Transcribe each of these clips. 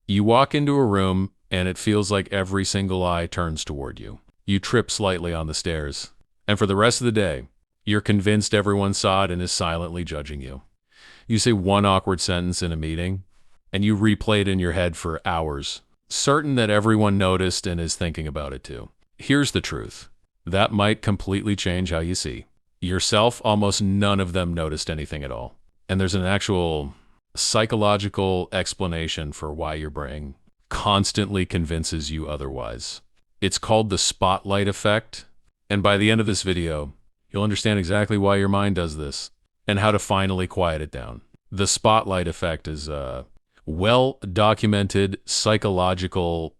You walk into a room and it feels like every single eye turns toward you. You trip slightly on the stairs. And for the rest of the day, you're convinced everyone saw it and is silently judging you. You say one awkward sentence in a meeting, and you replay it in your head for hours, certain that everyone noticed and is thinking about it too. Here's the truth. That might completely change how you see yourself. Almost none of them noticed anything at all. And there's an actual psychological explanation for why your brain constantly convinces you otherwise. It's called the spotlight effect. And by the end of this video, you'll understand exactly why your mind does this and how to finally quiet it down. The spotlight effect is a well-documented psychological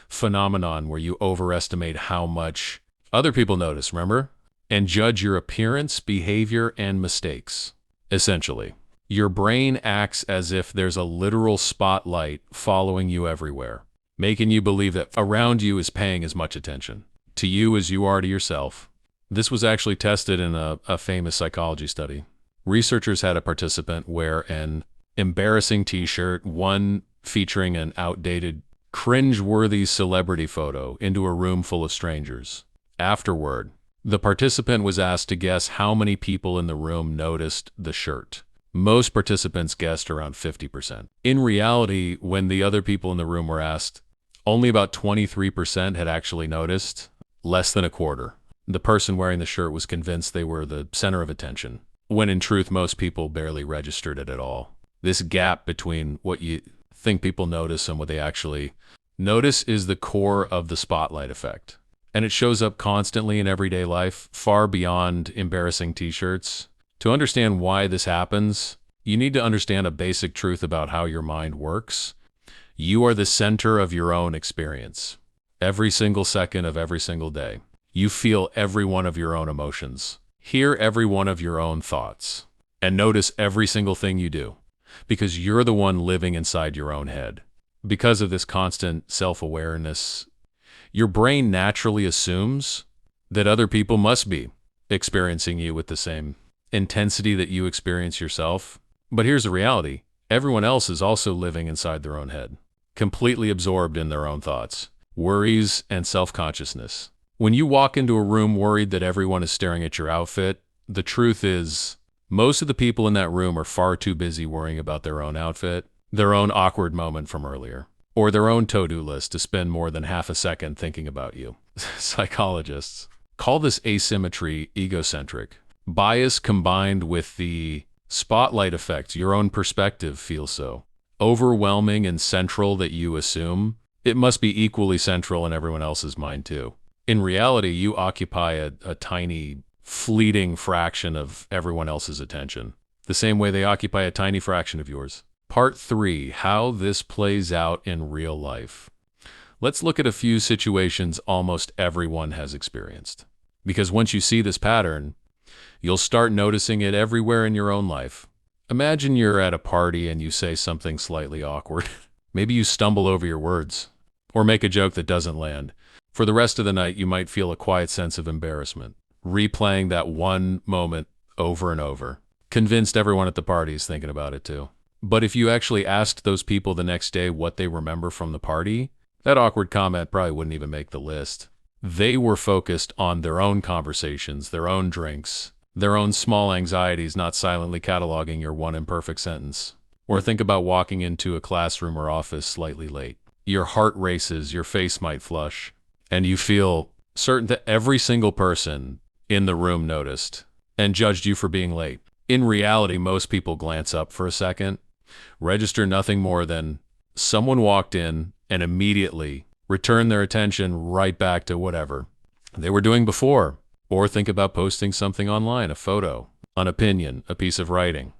phenomenon where you overestimate how much other people notice, remember? And judge your appearance, behavior, and mistakes. Essentially, your brain acts as if there's a literal spotlight following you everywhere, making you believe that around you is paying as much attention to you as you are to yourself. This was actually tested in a famous psychology study. Researchers had a participant wear an embarrassing t-shirt, one featuring an outdated, cringe-worthy celebrity photo, into a room full of strangers. Afterward, the participant was asked to guess how many people in the room noticed the shirt. Most participants guessed around 50%. In reality, when the other people in the room were asked, only about 23% had actually noticed, less than a quarter. The person wearing the shirt was convinced they were the center of attention, when in truth, most people barely registered it at all. This gap between what you think people notice and what they actually notice is the core of the spotlight effect. And it shows up constantly in everyday life, far beyond embarrassing t-shirts. To understand why this happens, you need to understand a basic truth about how your mind works. You are the center of your own experience. Every single second of every single day, you feel every one of your own emotions, hear every one of your own thoughts, and notice every single thing you do, because you're the one living inside your own head. Because of this constant self-awareness, your brain naturally assumes that other people must be experiencing you with the same intensity that you experience yourself. But here's the reality. Everyone else is also living inside their own head, completely absorbed in their own thoughts, worries, and self-consciousness. When you walk into a room worried that everyone is staring at your outfit, the truth is most of the people in that room are far too busy worrying about their own outfit, their own awkward moment from earlier, or their own to-do list to spend more than half a second thinking about you. Psychologists call this asymmetry egocentric. Bias combined with the spotlight effect, your own perspective feels so overwhelming and central that you assume it must be equally central in everyone else's mind too. In reality, you occupy a tiny, fleeting fraction of everyone else's attention, the same way they occupy a tiny fraction of yours. Part 3, how this plays out in real life. Let's look at a few situations almost everyone has experienced. Because once you see this pattern, you'll start noticing it everywhere in your own life. Imagine you're at a party and you say something slightly awkward. Maybe you stumble over your words or make a joke that doesn't land. For the rest of the night, you might feel a quiet sense of embarrassment, replaying that one moment over and over. Convinced everyone at the party is thinking about it too. But if you actually asked those people the next day what they remember from the party, that awkward comment probably wouldn't even make the list. They were focused on their own conversations, their own drinks, their own small anxieties, not silently cataloging your one imperfect sentence. Or think about walking into a classroom or office slightly late. Your heart races, your face might flush, and you feel certain that every single person in the room noticed and judged you for being late. In reality, most people glance up for a second, register nothing more than someone walked in, and immediately return their attention right back to whatever they were doing before. Or think about posting something online, a photo, an opinion, a piece of writing,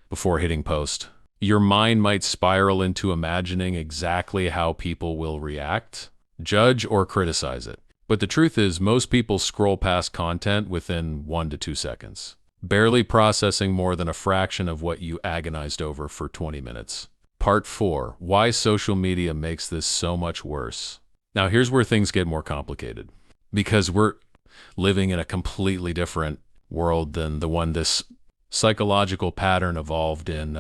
before hitting post. Your mind might spiral into imagining exactly how people will react, judge, or criticize it. But the truth is, most people scroll past content within 1 to 2 seconds, barely processing more than a fraction of what you agonized over for 20 minutes. Part 4, why social media makes this so much worse. Now here's where things get more complicated, because we're living in a completely different world than the one this psychological pattern evolved in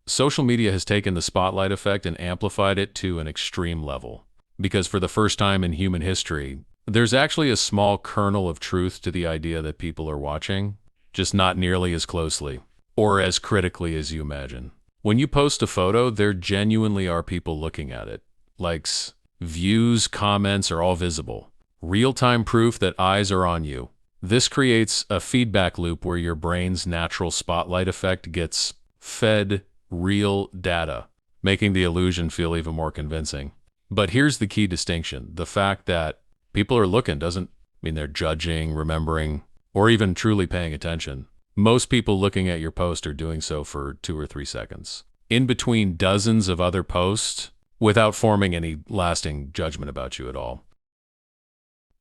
Social media has taken the spotlight effect and amplified it to an extreme level. Because for the first time in human history, there's actually a small kernel of truth to the idea that people are watching, just not nearly as closely or as critically as you imagine. When you post a photo, there genuinely are people looking at it. Likes, views, comments are all visible. Real-time proof that eyes are on you. This creates a feedback loop where your brain's natural spotlight effect gets fed real data, making the illusion feel even more convincing. But here's the key distinction. The fact that people are looking doesn't mean they're judging, remembering, or even truly paying attention. Most people looking at your post are doing so for 2 or 3 seconds, in between dozens of other posts, without forming any lasting judgment about you at all.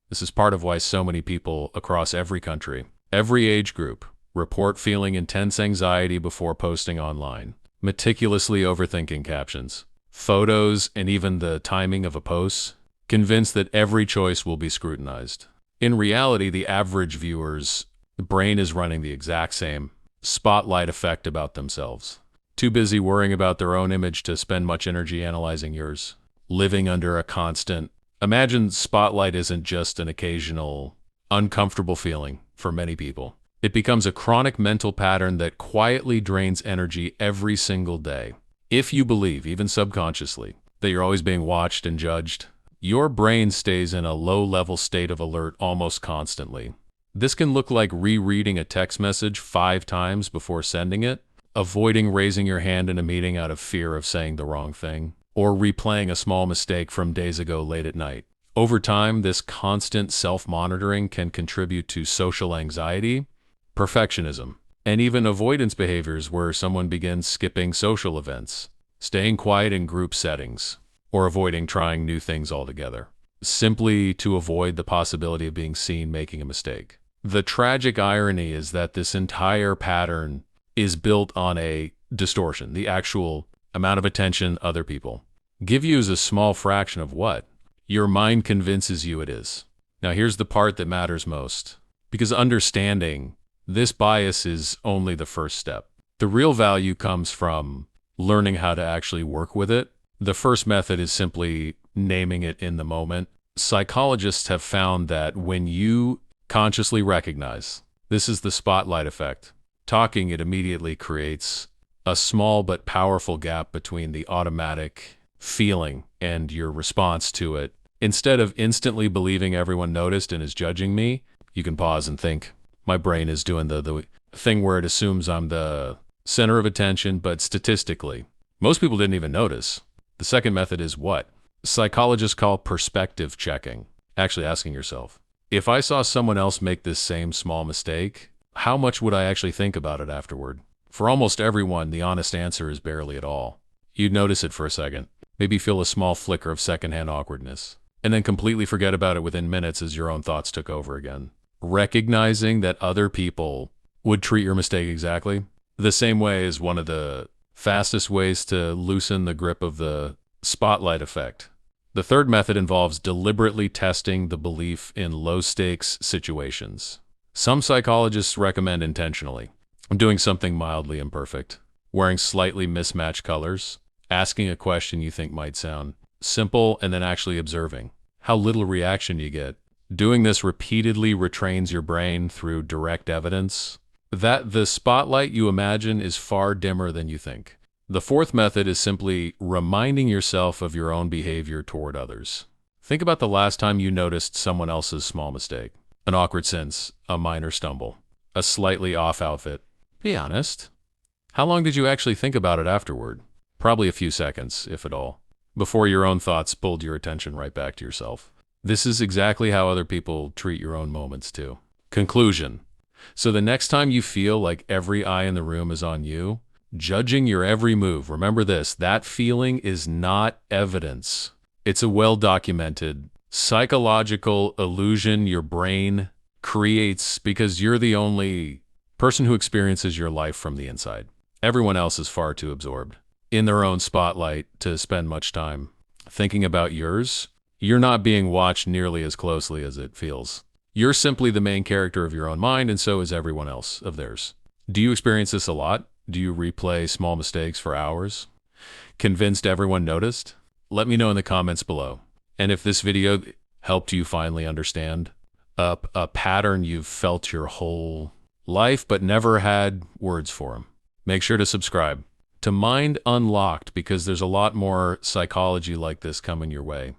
This is part of why so many people across every country, every age group, report feeling intense anxiety before posting online, meticulously overthinking captions, photos, and even the timing of a post, convinced that every choice will be scrutinized. In reality, the average viewer's brain is running the exact same spotlight effect about themselves. Too busy worrying about their own image to spend much energy analyzing yours. Living under a constant. Imagine spotlight isn't just an occasional, uncomfortable feeling for many people. It becomes a chronic mental pattern that quietly drains energy every single day. If you believe, even subconsciously, that you're always being watched and judged, your brain stays in a low-level state of alert almost constantly. This can look like rereading a text message 5 times before sending it, avoiding raising your hand in a meeting out of fear of saying the wrong thing, or replaying a small mistake from days ago late at night. Over time, this constant self-monitoring can contribute to social anxiety, perfectionism, and even avoidance behaviors where someone begins skipping social events, staying quiet in group settings, or avoiding trying new things altogether, simply to avoid the possibility of being seen making a mistake. The tragic irony is that this entire pattern is built on a distortion. The actual amount of attention other people give you is a small fraction of what your mind convinces you it is. Now here's the part that matters most, because understanding this bias is only the first step. The real value comes from learning how to actually work with it. The first method is simply naming it in the moment. Psychologists have found that when you consciously recognize this is the spotlight effect, talking it immediately creates a small but powerful gap between the automatic feeling and your response to it. Instead of instantly believing everyone noticed and is judging me, you can pause and think, my brain is doing the thing where it assumes I'm the center of attention, but statistically, most people didn't even notice. The second method is what psychologists call perspective checking. Actually asking yourself, if I saw someone else make this same small mistake, how much would I actually think about it afterward? For almost everyone, the honest answer is barely at all. You'd notice it for a second, maybe feel a small flicker of secondhand awkwardness, and then completely forget about it within minutes as your own thoughts took over again. Recognizing that other people would treat your mistake exactly the same way is one of the fastest ways to loosen the grip of the spotlight effect. The third method involves deliberately testing the belief in low-stakes situations. Some psychologists recommend intentionally doing something mildly imperfect, wearing slightly mismatched colors, asking a question you think might sound simple, and then actually observing how little reaction you get. Doing this repeatedly retrains your brain through direct evidence that the spotlight you imagine is far dimmer than you think. The fourth method is simply reminding yourself of your own behavior toward others. Think about the last time you noticed someone else's small mistake, an awkward sense, a minor stumble, a slightly off outfit. Be honest. How long did you actually think about it afterward? Probably a few seconds, if at all, before your own thoughts pulled your attention right back to yourself. This is exactly how other people treat your own moments too. Conclusion. So the next time you feel like every eye in the room is on you, judging your every move, remember this, that feeling is not evidence. It's a well-documented psychological illusion your brain creates because you're the only person who experiences your life from the inside. Everyone else is far too absorbed in their own spotlight to spend much time thinking about yours. You're not being watched nearly as closely as it feels. You're simply the main character of your own mind, and so is everyone else of theirs. Do you experience this a lot? Do you replay small mistakes for hours? Convinced everyone noticed? Let me know in the comments below. And if this video helped you finally understand a pattern you've felt your whole life but never had words for them, make sure to subscribe to Mind Unlocked, because there's a lot more psychology like this coming your way.